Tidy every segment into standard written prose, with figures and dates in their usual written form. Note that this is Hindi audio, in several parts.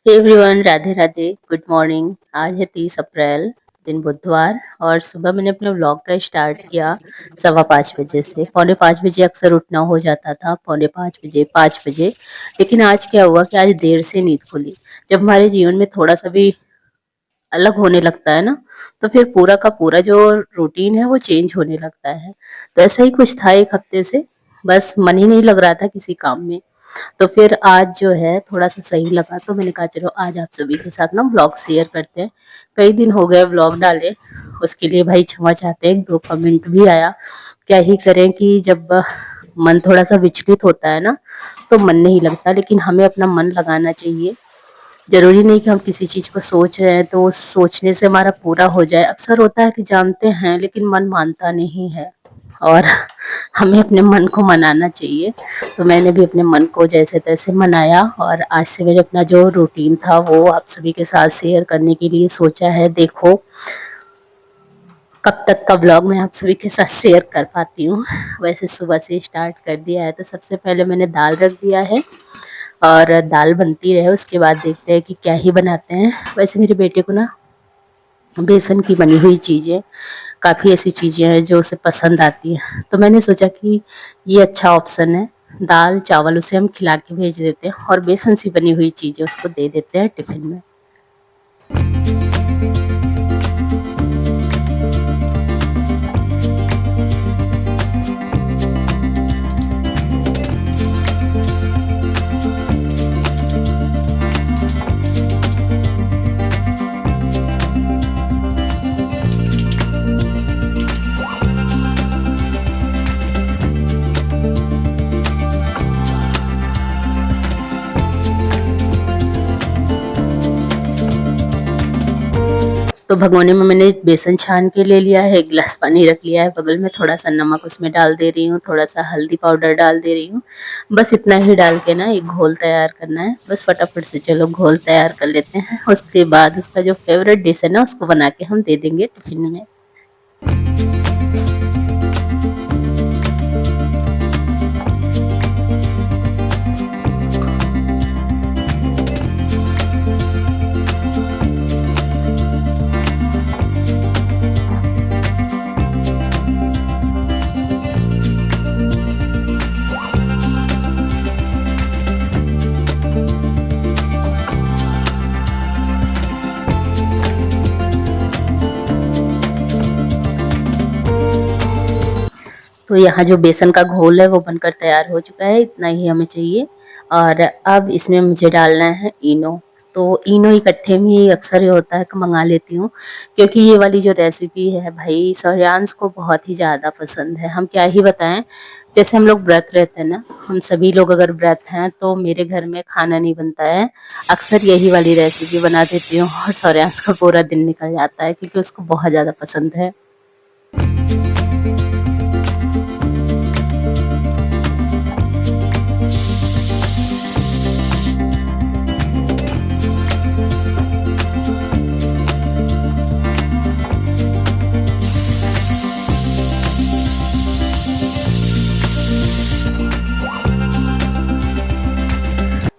हे everyone, Radhe Radhe, good morning. आज है 30 अप्रैल, दिन बुधवार। और सुबह मैंने अपने व्लॉग का स्टार्ट किया 5:15 बजे से। 4:45 बजे अक्सर उठना हो जाता था, 4:45 बजे, 5 बजे। लेकिन आज क्या हुआ कि आज देर से नींद खुली। जब हमारे जीवन में थोड़ा सा भी अलग होने लगता है ना, तो फिर पूरा का पूरा जो रूटीन है वो चेंज होने लगता है। तो ऐसा ही कुछ था 1 हफ्ते से, बस मन ही नहीं लग रहा था किसी काम में। तो फिर आज जो है थोड़ा-सा सही लगा, तो मैंने कहा चलो आज आप सभी के साथ ना व्लॉग शेयर करते हैं। कई दिन हो गए व्लॉग डाले, उसके लिए भाई क्षमा चाहते हैं। 1-2 कमेंट भी आया। क्या ही करें कि जब मन थोड़ा-सा विचलित होता है ना, तो मन नहीं लगता, लेकिन हमें अपना मन लगाना चाहिए। ज़रूरी नहीं कि हम किसी चीज़ को सोच रहे हैं तो उस सोचने से हमारा पूरा हो जाए। अक्सर होता है कि जानते हैं लेकिन मन मानता नहीं है, और हमें अपने मन को मनाना चाहिए। तो मैंने भी अपने मन को जैसे-तैसे मनाया, और आज से मैंने अपना जो रूटीन था वो आप सभी के साथ शेयर करने के लिए सोचा है। देखो कब तक का व्लॉग मैं आप सभी के साथ शेयर कर पाती हूँ। वैसे सुबह से स्टार्ट कर दिया है, तो सबसे पहले मैंने दाल रख दिया है और दाल बनती रहे, उसके बाद देखते हैं कि क्या ही बनाते हैं। वैसे मेरे बेटे को ना बेसन की बनी हुई चीज़ें, काफ़ी ऐसी चीज़ें हैं जो उसे पसंद आती हैं, तो मैंने सोचा कि ये अच्छा ऑप्शन है। दाल चावल उसे हम खिला के भेज देते हैं और बेसन से बनी हुई चीज़ें उसको दे देते हैं टिफ़िन में। तो भगोने में मैंने बेसन छान के ले लिया है, 1 गिलास पानी रख लिया है बगल में, थोड़ा-सा नमक उसमें डाल दे रही हूँ, थोड़ा-सा हल्दी पाउडर डाल दे रही हूँ। बस इतना ही डाल के ना एक घोल तैयार करना है। बस फटाफट से चलो घोल तैयार कर लेते हैं। उसके बाद उसका जो फ़ेवरेट डिश है ना, उसको बना के हम दे देंगे टिफ़िन में। तो यहाँ जो बेसन का घोल है वो बनकर तैयार हो चुका है, इतना ही हमें चाहिए। और अब इसमें मुझे डालना है इनो। तो इनो इकट्ठे में ही अक्सर ये होता है कि मँगा लेती हूँ, क्योंकि ये वाली जो रेसिपी है भाई सौर्यांश को बहुत ही ज़्यादा पसंद है। हम क्या ही बताएँ, जैसे हम लोग व्रत रहते हैं ना, हम सभी लोग अगर व्रत हैं तो मेरे घर में खाना नहीं बनता है। अक्सर यही वाली रेसिपी बना देती हूँ और सौर्यांश का पूरा दिन निकल जाता है, क्योंकि उसको बहुत ज़्यादा पसंद है।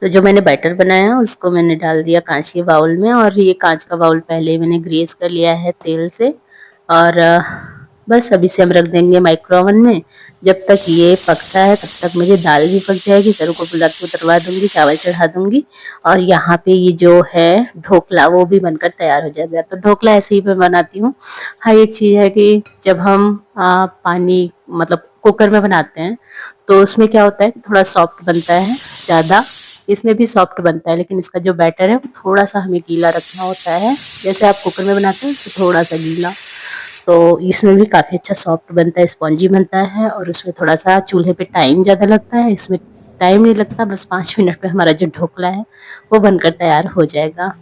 तो जो मैंने बैटर बनाया उसको मैंने डाल दिया काँच के बाउल में, और ये काँच का बाउल पहले ही मैंने ग्रीस कर लिया है तेल से। और बस अब इसे हम रख देंगे माइक्रो ओवन में। जब तक ये पकता है तब तक मेरी दाल भी पक जाएगी, सरू को बुला के उतरवा दूँगी, चावल चढ़ा दूँगी, और यहाँ पे ये जो है ढोकला वो भी बनकर तैयार हो जाएगा। तो ढोकला ऐसे ही मैं बनाती हूँ। हाँ, एक चीज़ है कि जब हम पानी मतलब कुकर में बनाते हैं तो उसमें क्या होता है कि थोड़ा सॉफ्ट बनता है ज़्यादा, इसमें भी सॉफ्ट बनता है, लेकिन इसका जो बैटर है वो थोड़ा-सा हमें गीला रखना होता है। जैसे आप कुकर में बनाते हैं उससे थोड़ा-सा गीला। तो इसमें भी काफ़ी अच्छा सॉफ्ट बनता है, स्पॉन्जी बनता है, और उसमें थोड़ा-सा चूल्हे पे टाइम ज़्यादा लगता है। इसमें टाइम नहीं लगता, बस 5 मिनट में हमारा जो ढोकला है वो बनकर तैयार हो जाएगा।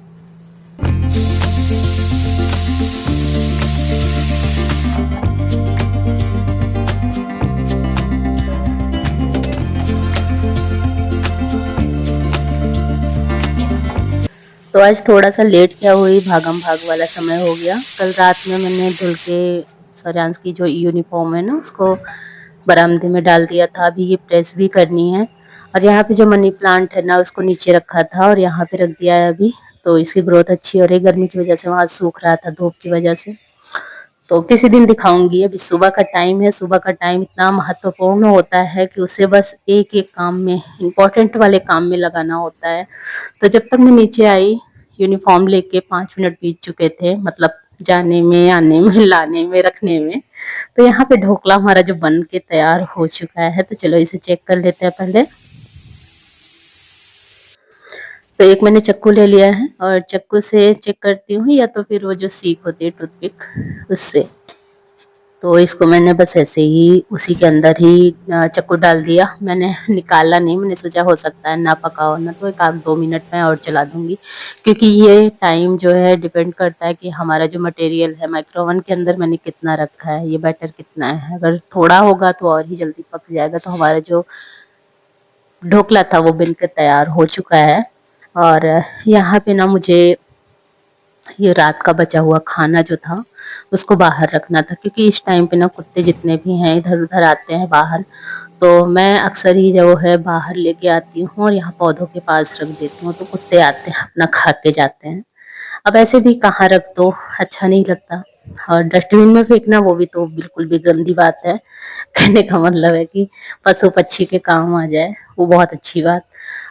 तो आज थोड़ा-सा लेट क्या हुई, भागम-भाग वाला समय हो गया। कल रात में मैंने धुल के सौर्यांश की जो यूनिफ़ॉर्म है ना उसको बरामदे में डाल दिया था, अभी ये प्रेस भी करनी है। और यहाँ पे जो मनी प्लांट है ना उसको नीचे रखा था और यहाँ पे रख दिया है अभी। तो इसकी ग्रोथ अच्छी हो रही है, गर्मी की वजह से वहाँ सूख रहा था धूप की वजह से। तो किसी दिन दिखाऊंगी। अभी सुबह का टाइम है, सुबह का टाइम इतना महत्वपूर्ण होता है कि उसे बस एक एक काम में, इम्पोर्टेंट वाले काम में लगाना होता है। तो जब तक मैं नीचे आई, यूनिफॉर्म लेके 5 मिनट बीत चुके थे, मतलब जाने में, आने में, लाने में, रखने में। तो यहाँ पे ढोकला हमारा जो बन के तैयार हो चुका है, तो चलो इसे चेक कर लेते हैं पहले। तो एक मैंने चक्कू ले लिया है और चक्कू से चेक करती हूँ, या तो फिर वो जो सीख होती है टूथपिक उससे। तो इसको मैंने बस ऐसे ही उसी के अंदर ही चक्कू डाल दिया। मैंने निकाला नहीं, मैंने सोचा हो सकता है ना पका हो ना, तो एक आध 2 मिनट में और चला दूंगी। क्योंकि ये टाइम जो है डिपेंड करता है कि हमारा जो मटेरियल है माइक्रो ओवन के अंदर मैंने कितना रखा है, ये बैटर कितना है। अगर थोड़ा होगा तो और ही जल्दी पक जाएगा। तो हमारा जो ढोकला था वो बनकर तैयार हो चुका है। और यहाँ पे ना मुझे ये रात का बचा हुआ खाना जो था उसको बाहर रखना था, क्योंकि इस टाइम पे ना कुत्ते जितने भी हैं इधर उधर आते हैं बाहर। तो मैं अक्सर ही जो है बाहर लेके आती हूँ और यहाँ पौधों के पास रख देती हूँ, तो कुत्ते आते हैं अपना खा के जाते हैं। अब ऐसे भी कहाँ रख दो, अच्छा नहीं लगता। और डस्टबिन में फेंकना वो भी तो बिल्कुल भी गंदी बात है। कहने का मतलब है कि पशु पक्षी के काम आ जाए, वो बहुत अच्छी बात।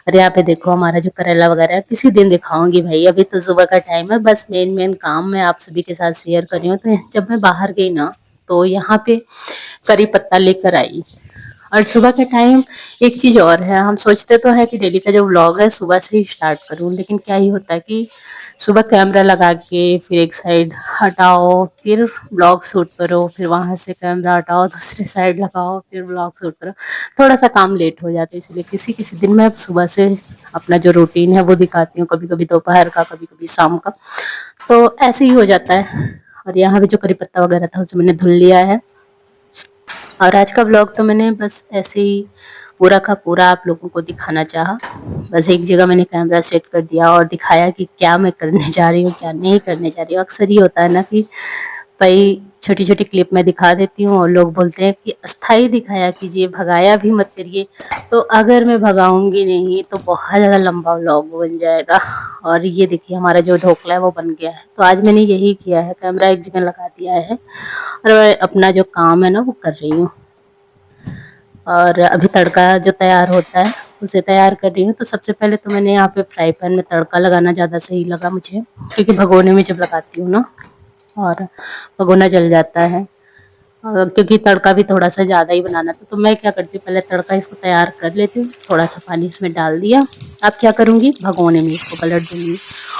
और यहाँ पे देखो हमारा जो करेला वगैरह है, किसी दिन दिखाऊंगी भाई, अभी तो सुबह का टाइम है। बस मेन मेन काम मैं आप सभी के साथ शेयर कर रही हूँ। तो जब मैं बाहर गई ना, तो यहाँ पे करी पत्ता लेकर आई। और सुबह के टाइम एक चीज और है, हम सोचते तो है कि डेली का जो व्लॉग है सुबह से ही स्टार्ट करूं, लेकिन क्या ही होता है कि सुबह कैमरा लगा के फिर एक साइड हटाओ, फिर ब्लॉग शूट करो, फिर वहां से कैमरा हटाओ, दूसरे साइड लगाओ, फिर ब्लॉग शूट करो। थोड़ा सा काम लेट हो जाता है, इसलिए किसी किसी दिन मैं सुबह से अपना जो रूटीन है वो दिखाती हूँ, कभी कभी दोपहर का, कभी कभी शाम का। तो ऐसे ही हो जाता है। और यहाँ पे जो करी पत्ता वगैरह था उसे मैंने धुल लिया है। और आज का ब्लॉग तो मैंने बस ऐसे ही पूरा का पूरा आप लोगों को दिखाना चाहा। बस एक जगह मैंने कैमरा सेट कर दिया और दिखाया कि क्या मैं करने जा रही हूँ, क्या नहीं करने जा रही हूँ। अक्सर ये होता है ना कि भाई छोटी छोटी क्लिप में दिखा देती हूँ और लोग बोलते हैं कि अस्थाई दिखाया कीजिए, भगाया भी मत करिए। तो अगर मैं भगाऊंगी नहीं तो बहुत ज़्यादा लंबा व्लॉग बन जाएगा। और ये देखिए हमारा जो ढोकला है वो बन गया है। तो आज मैंने यही किया है, कैमरा एक जगह लगा दिया है और मैं अपना जो काम है ना वो कर रही हूँ। और अभी तड़का जो तैयार होता है उसे तैयार कर रही हूँ। तो सबसे पहले तो मैंने यहाँ पे फ्राई पैन में तड़का लगाना ज़्यादा सही लगा मुझे, क्योंकि भगोने में जब लगाती हूँ ना और भगोना जल जाता है। क्योंकि तड़का भी थोड़ा सा ज़्यादा ही बनाना था, तो मैं क्या करती हूँ पहले तड़का इसको तैयार कर लेती हूँ, थोड़ा सा पानी इसमें डाल दिया। अब क्या करूँगी, भगोने में इसको पलट दूँगी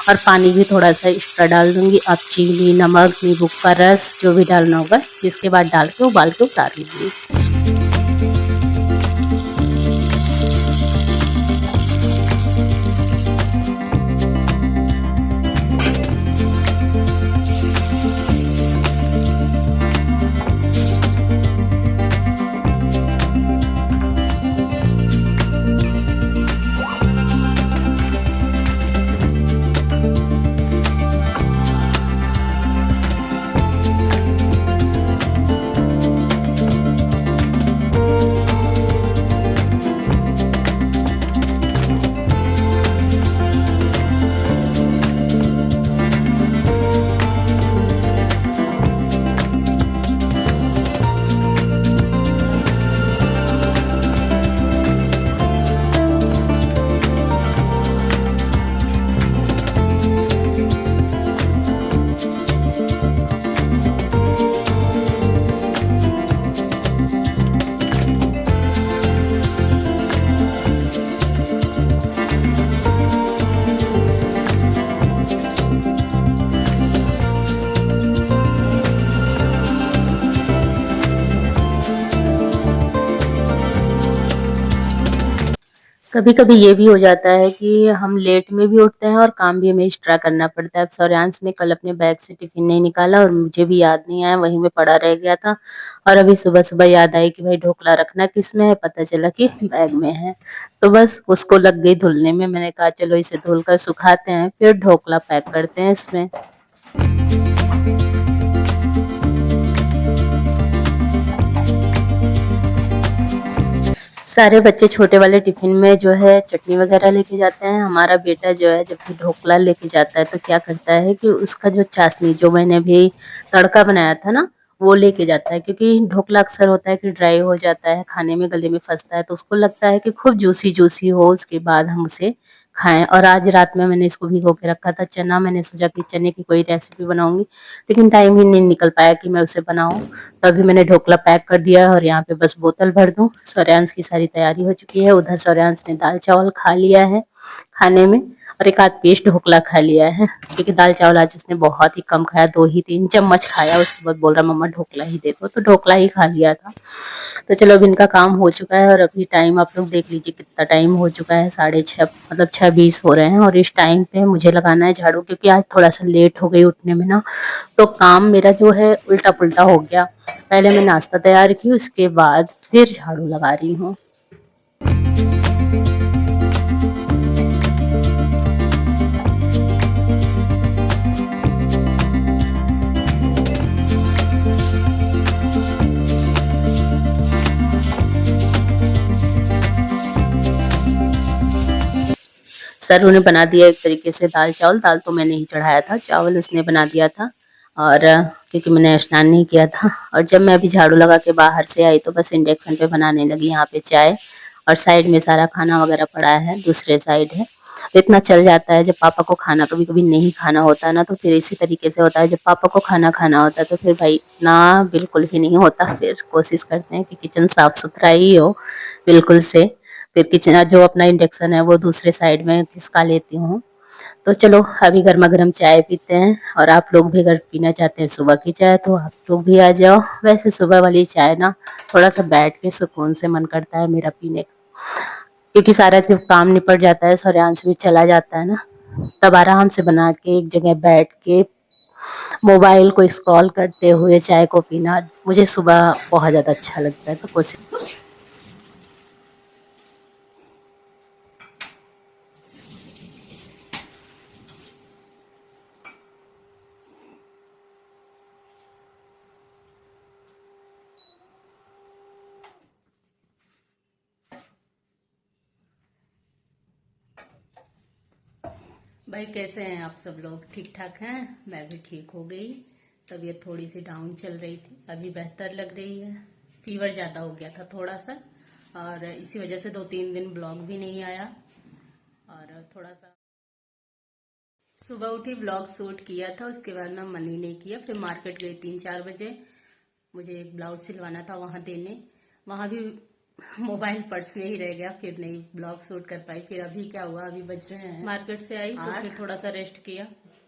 और पानी भी थोड़ा सा एक्स्ट्रा डाल दूँगी। अब चीनी, नमक, नींबू का रस जो भी डालना होगा, इसके बाद डाल के उबाल के उतार लीजिए। कभी कभी ये भी हो जाता है कि हम लेट में भी उठते हैं और काम भी हमें एक्स्ट्रा करना पड़ता है। अब सौर्यांश ने कल अपने बैग से टिफिन नहीं निकाला और मुझे भी याद नहीं आया, वहीं में पड़ा रह गया था। और अभी सुबह सुबह याद आई कि भाई ढोकला रखना किस में है, पता चला कि बैग में है। तो बस उसको लग गई धुलने में। मैंने कहा चलो इसे धुल कर सुखाते हैं, फिर ढोकला पैक करते हैं इसमें। सारे बच्चे छोटे वाले टिफिन में जो है चटनी वगैरह लेके जाते हैं। हमारा बेटा जो है जब भी ढोकला लेके जाता है तो क्या करता है कि उसका जो चाशनी जो मैंने भी तड़का बनाया था ना वो लेके जाता है, क्योंकि ढोकला अक्सर होता है कि ड्राई हो जाता है, खाने में गले में फंसता है, तो उसको लगता है कि खूब जूसी जूसी हो उसके बाद हम उसे खाएं। और आज रात में मैंने इसको भिगो के रखा था चना, मैंने सोचा कि चने की कोई रेसिपी बनाऊंगी, लेकिन टाइम ही नहीं निकल पाया कि मैं उसे बनाऊं। तो अभी मैंने ढोकला पैक कर दिया है और यहाँ पे बस बोतल भर दूं। सौर्यांश की सारी तैयारी हो चुकी है, उधर सौर्यांश ने दाल चावल खा लिया है खाने में, और एक आध पीस ढोकला खा लिया है, क्योंकि दाल चावल आज उसने बहुत ही कम खाया, 2 ही 3 चम्मच खाया। उसके बाद बोल रहा मम्मा ढोकला ही दे दो, तो ढोकला ही खा लिया था। तो चलो अब इनका काम हो चुका है, और अभी टाइम आप लोग देख लीजिए कितना टाइम हो चुका है, 6:30 मतलब 6:20 हो रहे हैं। और इस टाइम पे मुझे लगाना है झाड़ू, क्योंकि आज थोड़ा सा लेट हो गई उठने में ना, तो काम मेरा जो है उल्टा पुल्टा हो गया। पहले मैं नाश्ता तैयार की, उसके बाद फिर झाड़ू लगा रही हूँ। सरू ने बना दिया एक तरीके से दाल चावल। दाल तो मैंने ही चढ़ाया था, चावल उसने बना दिया था। और क्योंकि मैंने स्नान नहीं किया था, और जब मैं अभी झाड़ू लगा के बाहर से आई तो बस इंडक्शन पे बनाने लगी यहाँ पे चाय, और साइड में सारा खाना वगैरह पड़ा है, दूसरे साइड है। तो इतना चल जाता है। जब पापा को खाना कभी कभी नहीं खाना होता है ना, तो फिर इसी तरीके से होता है। जब पापा को खाना खाना होता है तो फिर भाई ना बिल्कुल भी नहीं होता। फिर कोशिश करते हैं कि किचन साफ सुथरा ही हो बिल्कुल से। फिर किचन जो अपना इंडक्शन है वो दूसरे साइड में खिसका लेती हूँ। तो चलो अभी गर्मा गर्म चाय पीते हैं, और आप लोग भी अगर पीना चाहते हैं सुबह की चाय तो आप लोग भी आ जाओ। वैसे सुबह वाली चाय ना थोड़ा सा बैठ के सुकून से मन करता है मेरा पीने का, क्योंकि सारा जब काम निपट जाता है, सौर्यांश भी चला जाता है ना, तब आराम से बना के एक जगह बैठ के मोबाइल को स्क्रॉल करते हुए चाय को पीना मुझे सुबह बहुत ज़्यादा अच्छा लगता है। तो कोशिश भाई कैसे हैं आप सब लोग? ठीक ठाक हैं? मैं भी ठीक हो गई। तबीयत थोड़ी सी डाउन चल रही थी, अभी बेहतर लग रही है। फीवर ज़्यादा हो गया था थोड़ा सा, और इसी वजह से 2-3 दिन ब्लॉग भी नहीं आया। और थोड़ा सा सुबह उठी ब्लॉग शूट किया था, उसके बाद ना मन ही नहीं किया। फिर मार्केट गई 3-4 बजे, मुझे एक ब्लाउज सिलवाना था वहाँ देने। वहाँ भी मोबाइल पर्स में ही रह गया, फिर नहीं ब्लॉग शूट कर पाई। फिर अभी क्या हुआ, अभी बज रहे हैं, मार्केट से आई तो फिर थोड़ा सा रेस्ट किया।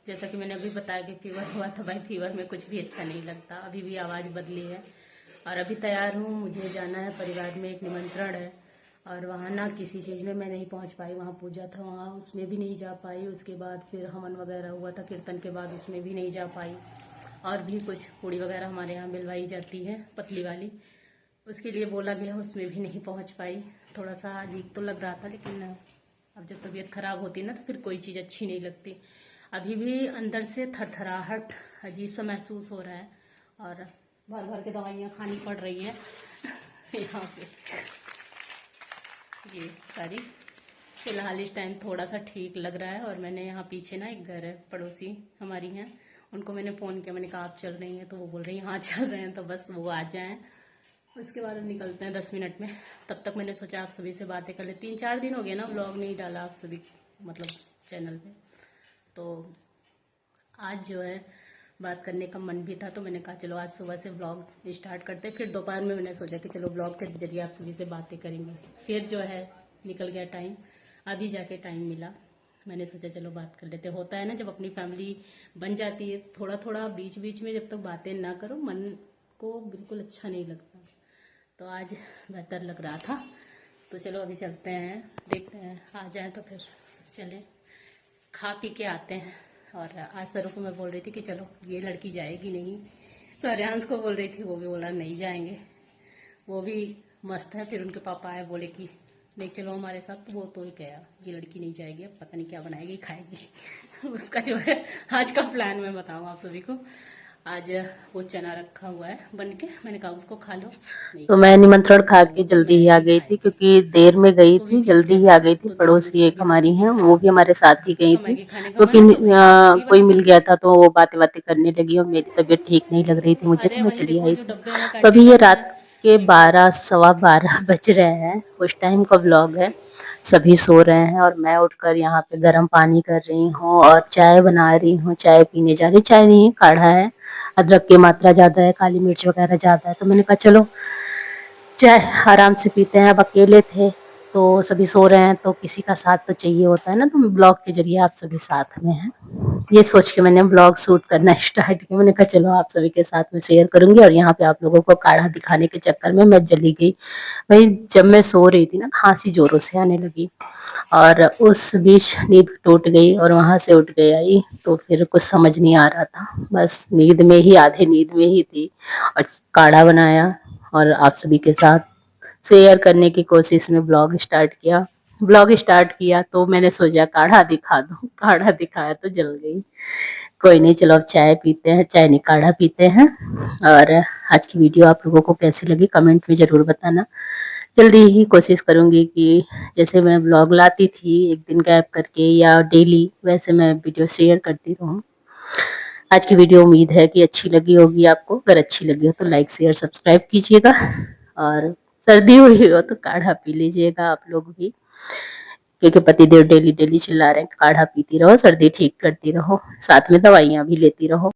जैसा कि मैंने अभी बताया कि फीवर हुआ था, भाई फीवर में कुछ भी अच्छा नहीं लगता। अभी भी आवाज़ बदली है, और अभी तैयार हूँ, मुझे जाना है, परिवार में एक निमंत्रण है। और वहाँ ना किसी चीज़ में मैं नहीं पहुँच पाई, वहाँ पूजा था वहाँ उसमें भी नहीं जा पाई। उसके बाद फिर हवन वगैरह हुआ था कीर्तन के बाद, उसमें भी नहीं जा पाई। और भी कुछ पूड़ी वगैरह हमारे यहाँ मिलवाई जाती है पतली वाली, उसके लिए बोला गया, उसमें भी नहीं पहुँच पाई। थोड़ा सा अजीब तो लग रहा था, लेकिन अब जब तबीयत ख़राब होती है ना तो फिर कोई चीज़ अच्छी नहीं लगती। अभी भी अंदर से थरथराहट अजीब सा महसूस हो रहा है, और भर भर के दवाइयाँ खानी पड़ रही है यहाँ पे ये सारी। फिलहाल इस टाइम थोड़ा सा ठीक लग रहा है। और मैंने यहाँ पीछे ना एक घर है, पड़ोसी हमारी हैं, उनको मैंने फ़ोन किया, मैंने कहा आप चल रही हैं? तो वो बोल रही हैं हाँ चल रहे हैं, तो बस वो आ जाएं, उसके बाद हम निकलते हैं 10 मिनट में। तब तक मैंने सोचा आप सभी से बातें कर ले। 3-4 दिन हो गए ना व्लॉग नहीं डाला आप सभी मतलब चैनल पे, तो आज जो है बात करने का मन भी था, तो मैंने कहा चलो आज सुबह से व्लॉग स्टार्ट करते। फिर दोपहर में मैंने सोचा कि चलो व्लॉग के जरिए आप सभी से बातें करेंगे। फिर जो है निकल गया टाइम, अभी जाके टाइम मिला, मैंने सोचा चलो बात कर लेते। होता है ना जब अपनी फैमिली बन जाती है, थोड़ा थोड़ा बीच बीच में जब तक बातें ना करो मन को बिल्कुल अच्छा नहीं लगता। तो आज बेहतर लग रहा था, तो चलो अभी चलते हैं, देखते हैं आ जाए तो फिर चलें, खा पी के आते हैं। और आज सरू को मैं बोल रही थी कि चलो ये लड़की जाएगी नहीं, सौर्यांश को बोल रही थी, वो भी बोला नहीं जाएंगे, वो भी मस्त है। फिर उनके पापा आए, बोले कि नहीं चलो हमारे साथ, तो वो तो गया, ये लड़की नहीं जाएगी, पता नहीं क्या बनाएगी खाएगी उसका जो है आज का प्लान मैं बताऊँ आप सभी को। आज वो चना रखा हुआ है बन के, मैंने कहा उसको खा लो। तो मैं निमंत्रण खा के जल्दी ही आ गई थी, क्योंकि देर में गई थी, जल्दी ही आ गई थी। पड़ोसी एक हमारी हैं, वो भी हमारे साथ ही गई थी, क्योंकि कोई मिल गया था तो वो बातें बातें करने लगी और मेरी तबीयत ठीक नहीं लग रही थी मुझे, तो मैं चली आई थी। तो अभी ये रात के 12 सवा 12 बज रहे हैं, उस टाइम का व्लॉग है। सभी सो रहे हैं और मैं उठकर यहाँ पे गर्म पानी कर रही हूँ और चाय बना रही हूँ, चाय पीने जा रही। चाय नहीं है, काढ़ा है, अदरक की मात्रा ज़्यादा है, काली मिर्च वगैरह ज़्यादा है, तो मैंने कहा चलो चाय आराम से पीते हैं। अब अकेले थे तो सभी सो रहे हैं, तो किसी का साथ तो चाहिए होता है ना, तो ब्लॉग के जरिए आप सभी साथ में हैं, ये सोच के मैंने ब्लॉग शूट करना स्टार्ट किया। मैंने कहा चलो आप सभी के साथ में शेयर करूंगी। और यहाँ पे आप लोगों को काढ़ा दिखाने के चक्कर में मैं जली गई। भाई जब मैं सो रही थी ना, खांसी जोरों से आने लगी और उस बीच नींद टूट गई और वहां से उठ गई आई, तो फिर कुछ समझ नहीं आ रहा था, बस नींद में ही, आधे नींद में ही थी। और काढ़ा बनाया और आप सभी के साथ शेयर करने की कोशिश में ब्लॉग स्टार्ट किया तो मैंने सोचा काढ़ा दिखा दूं। काढ़ा दिखाया तो जल गई। कोई नहीं, चलो अब चाय पीते हैं, चाय नहीं काढ़ा पीते हैं। और आज की वीडियो आप लोगों को कैसी लगी कमेंट में ज़रूर बताना। जल्दी ही कोशिश करूंगी कि जैसे मैं ब्लॉग लाती थी एक दिन गैप करके या डेली, वैसे मैं वीडियो शेयर करती रहूं। आज की वीडियो उम्मीद है कि अच्छी लगी होगी आपको। अगर अच्छी लगी हो तो लाइक शेयर सब्सक्राइब कीजिएगा, और सर्दी हुई हो तो काढ़ा पी लीजिएगा आप लोग भी, क्योंकि पतिदेव डेली डेली चिल्ला रहे हैं काढ़ा पीती रहो, सर्दी ठीक करती रहो, साथ में दवाइयाँ भी लेती रहो।